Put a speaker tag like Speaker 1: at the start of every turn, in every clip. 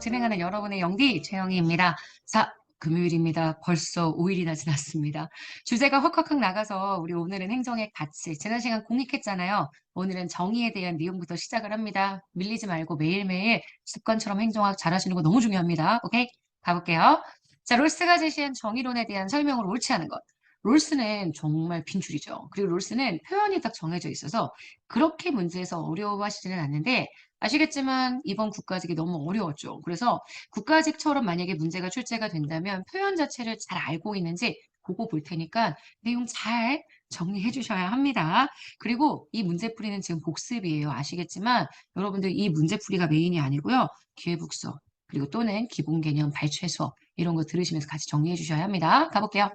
Speaker 1: 진행하는 여러분의 영디 최영희입니다. 자, 금요일입니다. 벌써 5일이나 지났습니다. 주제가 확확확 나가서 우리 오늘은 행정의 가치, 지난 시간 공익했잖아요. 오늘은 정의에 대한 내용부터 시작을 합니다. 밀리지 말고 매일매일 습관처럼 행정학 잘하시는 거 너무 중요합니다. 오케이? 가볼게요. 자, 롤스가 제시한 정의론에 대한 설명으로 옳지 않은 것. 롤스는 정말 빈줄이죠. 그리고 롤스는 표현이 딱 정해져 있어서 그렇게 문제에서 어려워하시지는 않는데 아시겠지만 이번 국가직이 너무 어려웠죠. 그래서 국가직처럼 만약에 문제가 출제가 된다면 표현 자체를 잘 알고 있는지 그거 볼 테니까 내용 잘 정리해 주셔야 합니다. 그리고 이 문제풀이는 지금 복습이에요. 아시겠지만 여러분들 이 문제풀이가 메인이 아니고요. 기회북서 그리고 또는 기본개념 발췌 수업 이런 거 들으시면서 같이 정리해 주셔야 합니다. 가볼게요.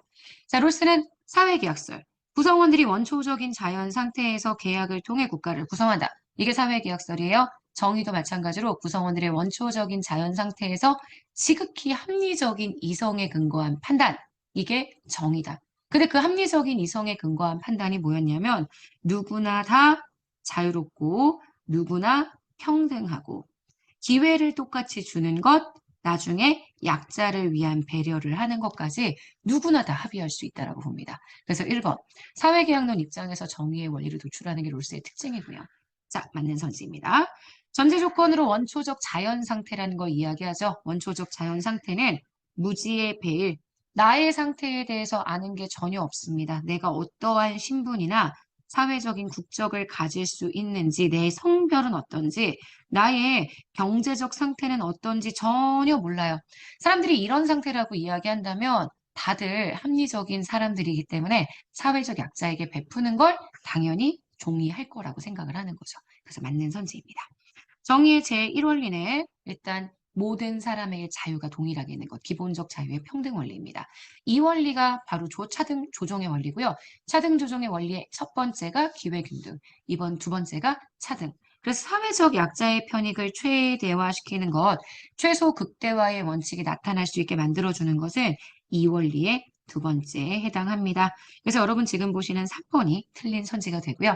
Speaker 1: 자, 롤스는 사회계약설. 구성원들이 원초적인 자연 상태에서 계약을 통해 국가를 구성한다. 이게 사회계약설이에요. 정의도 마찬가지로 구성원들의 원초적인 자연 상태에서 지극히 합리적인 이성에 근거한 판단. 이게 정의다. 근데 그 합리적인 이성에 근거한 판단이 뭐였냐면 누구나 다 자유롭고 누구나 평등하고 기회를 똑같이 주는 것, 나중에 약자를 위한 배려를 하는 것까지 누구나 다 합의할 수 있다고 봅니다. 그래서 1번, 사회계약론 입장에서 정의의 원리를 도출하는 게 롤스의 특징이고요. 자, 맞는 선지입니다. 전제 조건으로 원초적 자연 상태라는 걸 이야기하죠. 원초적 자연 상태는 무지의 배일, 나의 상태에 대해서 아는 게 전혀 없습니다. 내가 어떠한 신분이나 사회적인 국적을 가질 수 있는지, 내 성별은 어떤지, 나의 경제적 상태는 어떤지 전혀 몰라요. 사람들이 이런 상태라고 이야기한다면 다들 합리적인 사람들이기 때문에 사회적 약자에게 베푸는 걸 당연히 동의할 거라고 생각을 하는 거죠. 그래서 맞는 선지입니다. 정의의 제1원리는 일단 모든 사람의 자유가 동일하게 있는 것, 기본적 자유의 평등 원리입니다. 이 원리가 바로 차등 조정의 원리고요. 차등 조정의 원리의 첫 번째가 기회균등, 두 번째가 차등. 그래서 사회적 약자의 편익을 최대화시키는 것, 최소 극대화의 원칙이 나타날 수 있게 만들어주는 것은 이 원리의 두 번째에 해당합니다. 그래서 여러분 지금 보시는 3번이 틀린 선지가 되고요.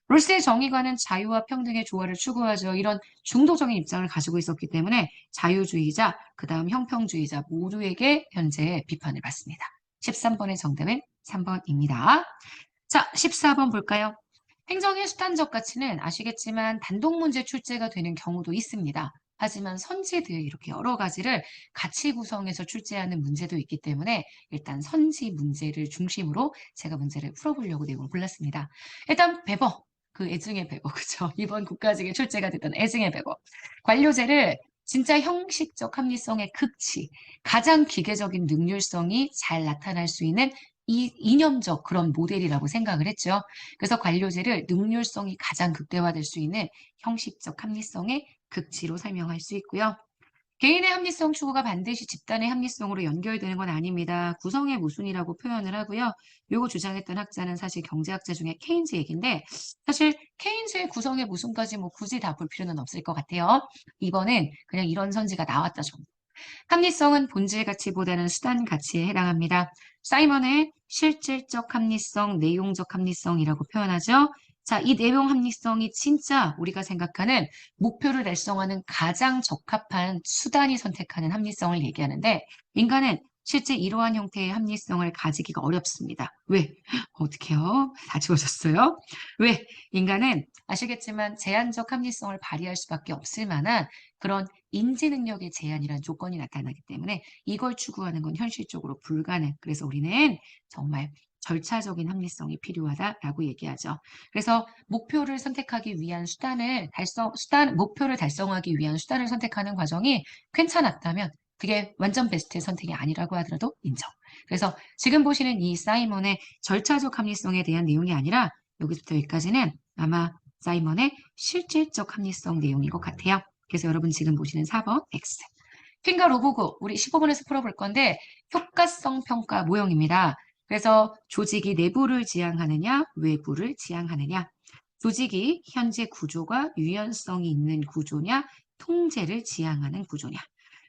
Speaker 1: 롤스의 정의관은 자유와 평등의 조화를 추구하죠. 이런 중도적인 입장을 가지고 있었기 때문에 자유주의자, 그 다음 형평주의자 모두에게 현재 비판을 받습니다. 13번의 정답은 3번입니다. 자, 14번 볼까요? 행정의 수단적 가치는 아시겠지만 단독 문제 출제가 되는 경우도 있습니다. 하지만 선지들 이렇게 여러 가지를 가치 구성해서 출제하는 문제도 있기 때문에 일단 선지 문제를 중심으로 제가 문제를 풀어보려고 내용을 골랐습니다. 일단 배버, 그 애증의 배버, 그죠? 이번 국가직에 출제가 됐던 애증의 배버. 관료제를 진짜 형식적 합리성의 극치, 가장 기계적인 능률성이 잘 나타날 수 있는 이념적 그런 모델이라고 생각을 했죠. 그래서 관료제를 능률성이 가장 극대화될 수 있는 형식적 합리성의 극치로 설명할 수 있고요. 개인의 합리성 추구가 반드시 집단의 합리성으로 연결되는 건 아닙니다. 구성의 모순이라고 표현을 하고요. 요거 주장했던 학자는 사실 경제학자 중에 케인즈 얘기인데 사실 케인즈의 구성의 모순까지 뭐 굳이 다 볼 필요는 없을 것 같아요. 이번엔 그냥 이런 선지가 나왔다 정도. 합리성은 본질 가치보다는 수단 가치에 해당합니다. 사이먼의 실질적 합리성, 내용적 합리성이라고 표현하죠. 자, 이 내용 합리성이 진짜 우리가 생각하는 목표를 달성하는 가장 적합한 수단이 선택하는 합리성을 얘기하는데 인간은 실제 이러한 형태의 합리성을 가지기가 어렵습니다. 왜? 어떻게요? 다 지워졌어요? 왜? 인간은 아시겠지만 제한적 합리성을 발휘할 수밖에 없을 만한 그런 인지 능력의 제한이라는 조건이 나타나기 때문에 이걸 추구하는 건 현실적으로 불가능. 그래서 우리는 정말 절차적인 합리성이 필요하다라고 얘기하죠. 그래서 목표를 선택하기 위한 목표를 달성하기 위한 수단을 선택하는 과정이 괜찮았다면 그게 완전 베스트의 선택이 아니라고 하더라도 인정. 그래서 지금 보시는 이 사이먼의 절차적 합리성에 대한 내용이 아니라 여기서부터 여기까지는 아마 사이먼의 실질적 합리성 내용인 것 같아요. 그래서 여러분 지금 보시는 4번 X. 퀸과 로보고 우리 15번에서 풀어볼 건데 효과성 평가 모형입니다. 그래서 조직이 내부를 지향하느냐 외부를 지향하느냐 조직이 현재 구조가 유연성이 있는 구조냐 통제를 지향하는 구조냐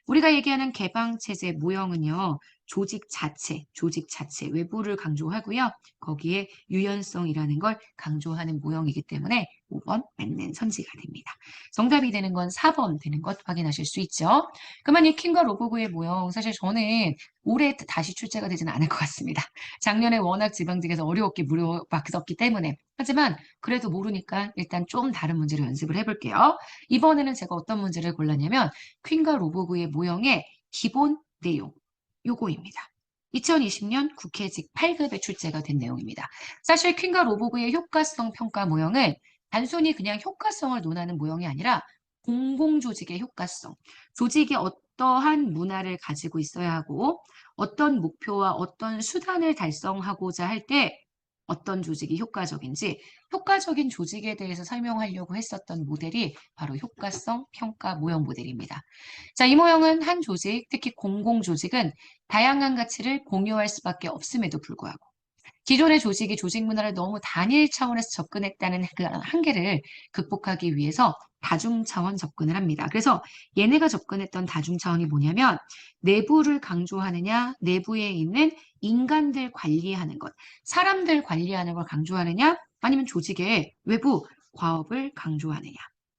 Speaker 1: 우리가 얘기하는 개방체제 모형은요 조직 자체, 외부를 강조하고요. 거기에 유연성이라는 걸 강조하는 모형이기 때문에 5번 맞는 선지가 됩니다. 정답이 되는 건 4번 되는 것 확인하실 수 있죠. 그러면 이 킹과 로보그의 모형, 사실 저는 올해 다시 출제가 되지는 않을 것 같습니다. 작년에 워낙 지방직에서 어려웠기 무료받았기 때문에. 하지만 그래도 모르니까 일단 좀 다른 문제를 연습을 해볼게요. 이번에는 제가 어떤 문제를 골랐냐면 퀸과 로보그의 모형의 기본 내용, 요거입니다. 2020년 국회직 8급에 출제가 된 내용입니다. 사실 퀸과 로보그의 효과성 평가 모형은 단순히 그냥 효과성을 논하는 모형이 아니라 공공조직의 효과성, 조직이 어떠한 문화를 가지고 있어야 하고 어떤 목표와 어떤 수단을 달성하고자 할 때 어떤 조직이 효과적인지 효과적인 조직에 대해서 설명하려고 했었던 모델이 바로 효과성 평가 모형 모델입니다. 자, 이 모형은 한 조직, 특히 공공조직은 다양한 가치를 공유할 수밖에 없음에도 불구하고 기존의 조직이 조직 문화를 너무 단일 차원에서 접근했다는 그 한계를 극복하기 위해서 다중 차원 접근을 합니다. 그래서 얘네가 접근했던 다중 차원이 뭐냐면 내부를 강조하느냐, 내부에 있는 인간들 관리하는 것, 사람들 관리하는 걸 강조하느냐, 아니면 조직의 외부 과업을 강조하느냐.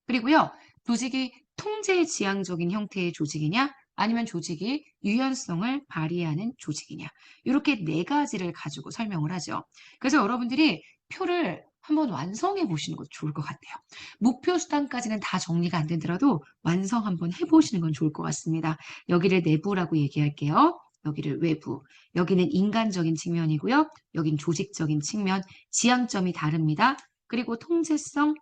Speaker 1: 그리고요, 조직이 통제 지향적인 형태의 조직이냐, 아니면 조직이 유연성을 발휘하는 조직이냐. 이렇게 네 가지를 가지고 설명을 하죠. 그래서 여러분들이 표를 한번 완성해 보시는 것도 좋을 것 같아요. 목표 수단까지는 다 정리가 안 되더라도 완성 한번 해보시는 건 좋을 것 같습니다. 여기를 내부라고 얘기할게요. 여기를 외부. 여기는 인간적인 측면이고요. 여긴 조직적인 측면. 지향점이 다릅니다. 그리고 통제성,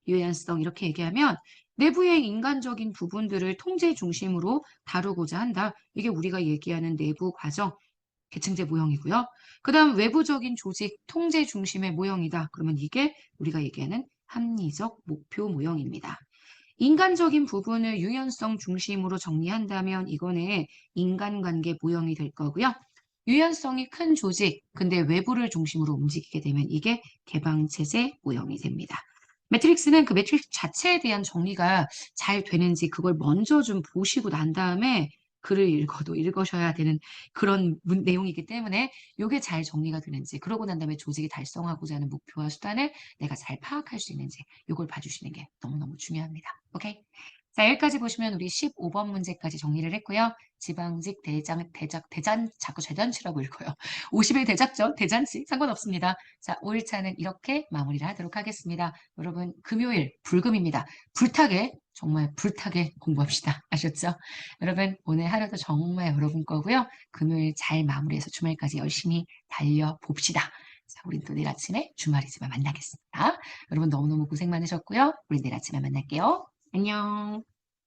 Speaker 1: 유연성 이렇게 얘기하면 내부의 인간적인 부분들을 통제 중심으로 다루고자 한다. 이게 우리가 얘기하는 내부 과정, 계층제 모형이고요. 그 다음 외부적인 조직 통제 중심의 모형이다. 그러면 이게 우리가 얘기하는 합리적 목표 모형입니다. 인간적인 부분을 유연성 중심으로 정리한다면 이거는 인간관계 모형이 될 거고요. 유연성이 큰 조직, 근데 외부를 중심으로 움직이게 되면 이게 개방체제 모형이 됩니다. 매트릭스는 그 매트릭스 자체에 대한 정리가 잘 되는지 그걸 먼저 좀 보시고 난 다음에 글을 읽어도 읽으셔야 되는 그런 내용이기 때문에 이게 잘 정리가 되는지 그러고 난 다음에 조직이 달성하고자 하는 목표와 수단을 내가 잘 파악할 수 있는지 이걸 봐주시는 게 너무너무 중요합니다. 오케이? 자, 여기까지 보시면 우리 15번 문제까지 정리를 했고요. 지방직 자꾸 대잔치라고 읽어요. 50일 대작전, 대잔치 상관없습니다. 자, 5일차는 이렇게 마무리를 하도록 하겠습니다. 여러분, 금요일 불금입니다. 불타게, 정말 불타게 공부합시다. 아셨죠? 여러분, 오늘 하루도 정말 여러분 거고요. 금요일 잘 마무리해서 주말까지 열심히 달려봅시다. 자, 우린 또 내일 아침에 주말이지만 만나겠습니다. 여러분 너무너무 고생 많으셨고요. 우리 내일 아침에 만날게요. 안녕.